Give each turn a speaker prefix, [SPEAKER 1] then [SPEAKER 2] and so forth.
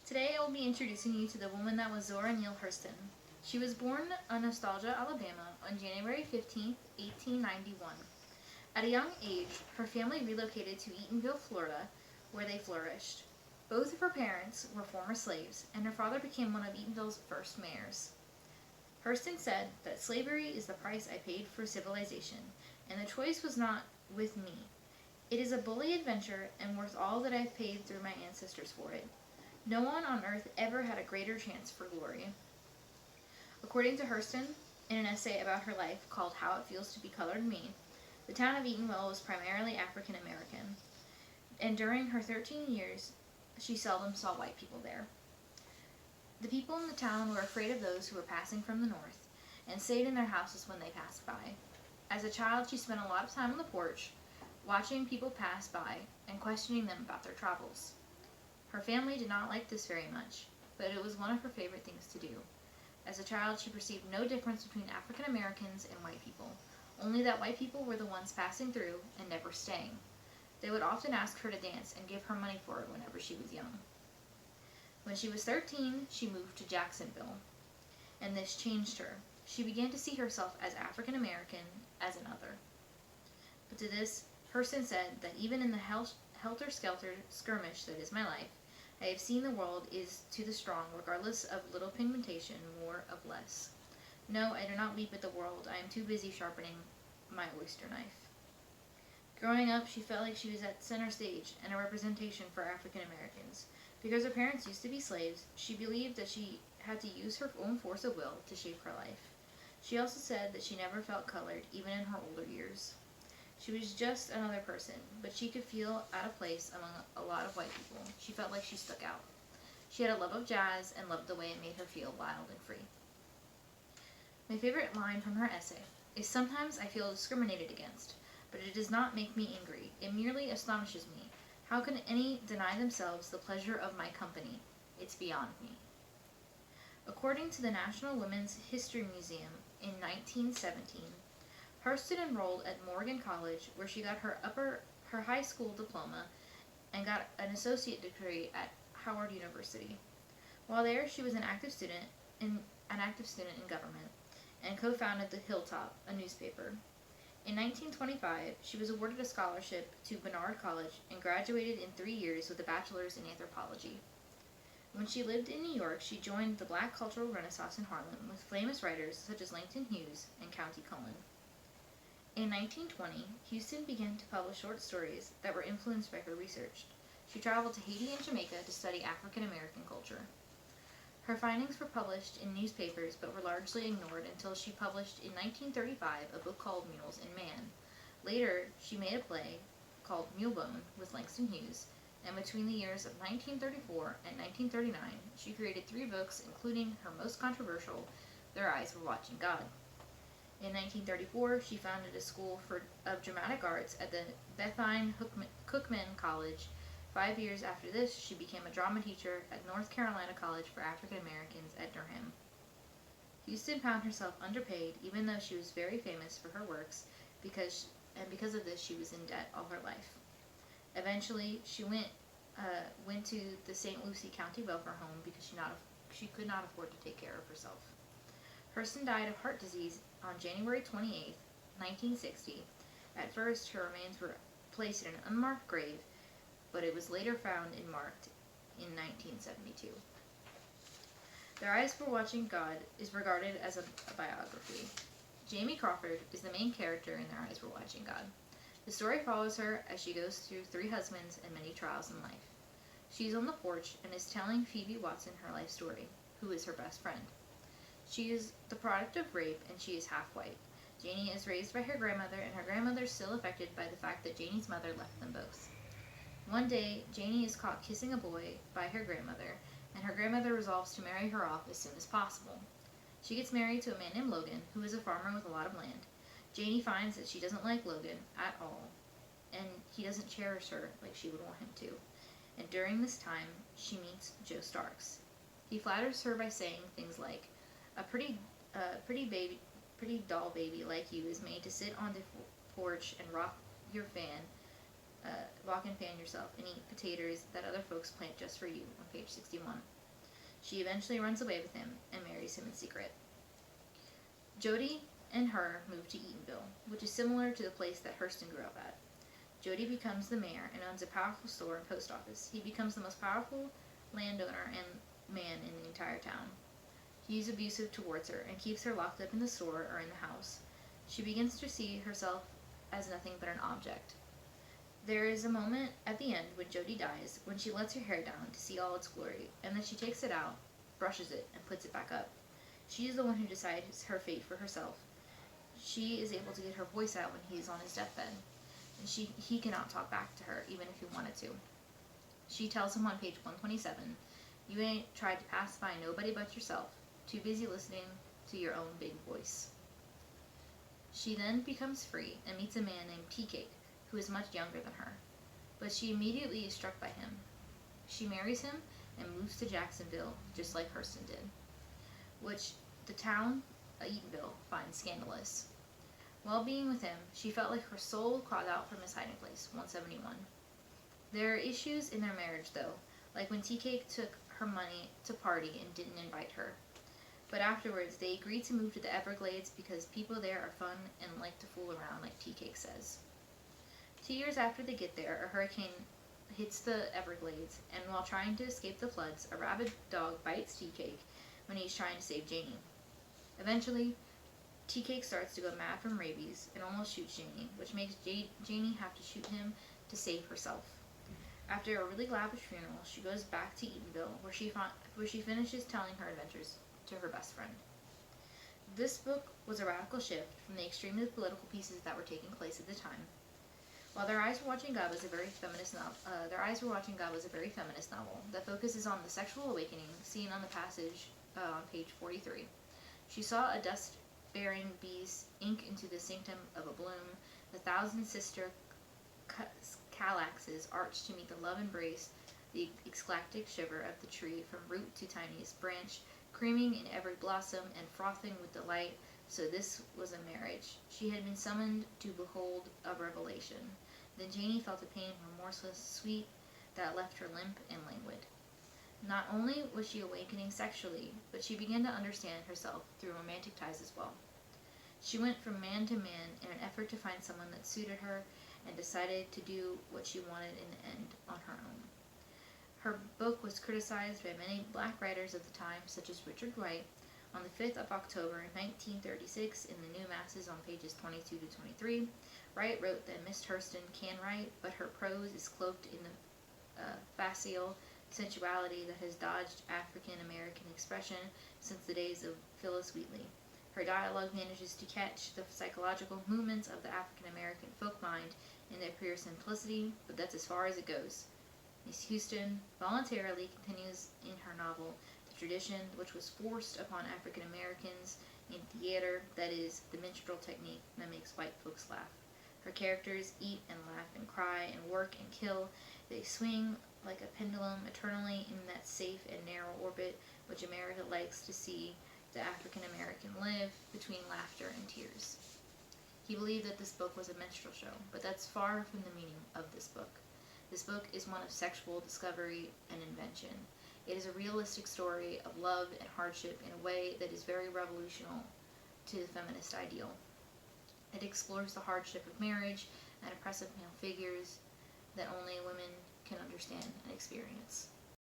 [SPEAKER 1] Today I will be introducing you to the woman that was Zora Neale Hurston. She was born in Nostalgia, Alabama on January 15, 1891. At a young age, her family relocated to Eatonville, Florida, where they flourished. Both of her parents were former slaves, and her father became one of Eatonville's first mayors. Hurston said that slavery is the price I paid for civilization, and the choice was not with me. It is a bully adventure and worth all that I have paid through my ancestors for it. No one on earth ever had a greater chance for glory. According to Hurston, in an essay about her life called How It Feels to Be Colored Me, the town of Eatonville was primarily African American, and during her 13 years, she seldom saw white people there. The people in the town were afraid of those who were passing from the north, and stayed in their houses when they passed by. As a child, she spent a lot of time on the porch, watching people pass by and questioning them about their travels. Her family did not like this very much, but it was one of her favorite things to do. As a child, she perceived no difference between African Americans and white people, only that white people were the ones passing through and never staying. They would often ask her to dance and give her money for it whenever she was young. When she was 13, she moved to Jacksonville, and this changed her. She began to see herself as African American, as another. But to this, Hurston said that even in the helter-skelter skirmish that is my life, I have seen the world is to the strong, regardless of little pigmentation, more of less. No, I do not weep at the world. I am too busy sharpening my oyster knife. Growing up, she felt like she was at center stage and a representation for African Americans. Because her parents used to be slaves, she believed that she had to use her own force of will to shape her life. She also said that she never felt colored, even in her older years. She was just another person, but she could feel out of place among a lot of white people. She felt like she stuck out. She had a love of jazz and loved the way it made her feel wild and free. My favorite line from her essay is, "Sometimes I feel discriminated against, but it does not make me angry. It merely astonishes me. How can any deny themselves the pleasure of my company? It's beyond me." According to the National Women's History Museum in 1917, Hurston enrolled at Morgan College, where she got her high school diploma and got an associate degree at Howard University. While there, she was an active student in government and co-founded the Hilltop, a newspaper. In 1925, she was awarded a scholarship to Barnard College and graduated in 3 years with a bachelor's in anthropology. When she lived in New York, she joined the Black cultural renaissance in Harlem with famous writers such as Langston Hughes and Countee Cullen. In 1920, Hurston began to publish short stories that were influenced by her research. She traveled to Haiti and Jamaica to study African American culture. Her findings were published in newspapers but were largely ignored until she published in 1935 a book called Mules and Man. Later, she made a play called Mulebone with Langston Hughes, and between the years of 1934 and 1939, she created 3 books, including her most controversial, Their Eyes Were Watching God. In 1934, she founded a school of dramatic arts at the Bethune Cookman College. 5 years after this, she became a drama teacher at North Carolina College for African Americans at Durham. Hurston found herself underpaid, even though she was very famous for her works, because of this, she was in debt all her life. Eventually, she went to the St. Lucie County welfare home because she could not afford to take care of herself. Hurston died of heart disease on January 28, 1960. At first, her remains were placed in an unmarked grave, but it was later found and marked in 1972. Their Eyes Were Watching God is regarded as a biography. Jamie Crawford is the main character in Their Eyes Were Watching God. The story follows her as she goes through 3 husbands and many trials in life. She is on the porch and is telling Phoebe Watson her life story, who is her best friend. She is the product of rape, and she is half white. Janie is raised by her grandmother, and her grandmother is still affected by the fact that Janie's mother left them both. One day, Janie is caught kissing a boy by her grandmother, and her grandmother resolves to marry her off as soon as possible. She gets married to a man named Logan, who is a farmer with a lot of land. Janie finds that she doesn't like Logan at all, and he doesn't cherish her like she would want him to. And during this time, she meets Joe Starks. He flatters her by saying things like, "A pretty doll baby like you is made to sit on the porch and rock and fan yourself and eat potatoes that other folks plant just for you," on page 61. She eventually runs away with him and marries him in secret. Jody and her move to Eatonville, which is similar to the place that Hurston grew up at. Jody becomes the mayor and owns a powerful store and post office. He becomes the most powerful landowner and man in the entire town. He is abusive towards her and keeps her locked up in the store or in the house. She begins to see herself as nothing but an object. There is a moment at the end when Jody dies, when she lets her hair down to see all its glory, and then she takes it out, brushes it, and puts it back up. She is the one who decides her fate for herself. She is able to get her voice out when he is on his deathbed, and he cannot talk back to her, even if he wanted to. She tells him on page 127, "You ain't tried to pacify nobody but yourself, too busy listening to your own big voice." She then becomes free and meets a man named Tea Cake, who is much younger than her, but she immediately is struck by him. She marries him and moves to Jacksonville, just like Hurston did, which the town, Eatonville, finds scandalous. While being with him, she felt like her soul crawled out from his hiding place, 171. There are issues in their marriage, though, like when Tea Cake took her money to party and didn't invite her. But afterwards, they agree to move to the Everglades because people there are fun and like to fool around, like Tea Cake says. 2 years after they get there, a hurricane hits the Everglades, and while trying to escape the floods, a rabid dog bites Tea Cake when he's trying to save Janie. Eventually, Tea Cake starts to go mad from rabies and almost shoots Janie, which makes Janie have to shoot him to save herself. After a really lavish funeral, she goes back to Eatonville, where she finishes telling her adventures to her best friend. This book was a radical shift from the extremely political pieces that were taking place at the time. While Their Eyes Were Watching God was a very feminist novel, that focuses on the sexual awakening seen on the passage on page 43. She saw a dust-bearing bee's ink into the sanctum of a bloom, the thousand sister calyxes arched to meet the love embrace, the eclectic shiver of the tree from root to tiniest branch, creaming in every blossom and frothing with delight. So this was a marriage. She had been summoned to behold a revelation. Then Janie felt a pain remorseless, sweet, that left her limp and languid. Not only was she awakening sexually, but she began to understand herself through romantic ties as well. She went from man to man in an effort to find someone that suited her, and decided to do what she wanted in the end on her own. Her book was criticized by many black writers of the time, such as Richard Wright. On the 5th of October 1936, in the New Masses on pages 22 to 23, Wright wrote that Miss Hurston can write, but her prose is cloaked in the facile sensuality that has dodged African-American expression since the days of Phyllis Wheatley. Her dialogue manages to catch the psychological movements of the African-American folk mind in their pure simplicity, but that's as far as it goes. Miss Hurston voluntarily continues in her novel the tradition which was forced upon African Americans in theater, that is, the minstrel technique that makes white folks laugh. Her characters eat and laugh and cry and work and kill. They swing like a pendulum eternally in that safe and narrow orbit which America likes to see the African American live, between laughter and tears. He believed that this book was a minstrel show, but that's far from the meaning of this book. This book is one of sexual discovery and invention. It is a realistic story of love and hardship in a way that is very revolutionary to the feminist ideal. It explores the hardship of marriage and oppressive male figures that only women can understand and experience.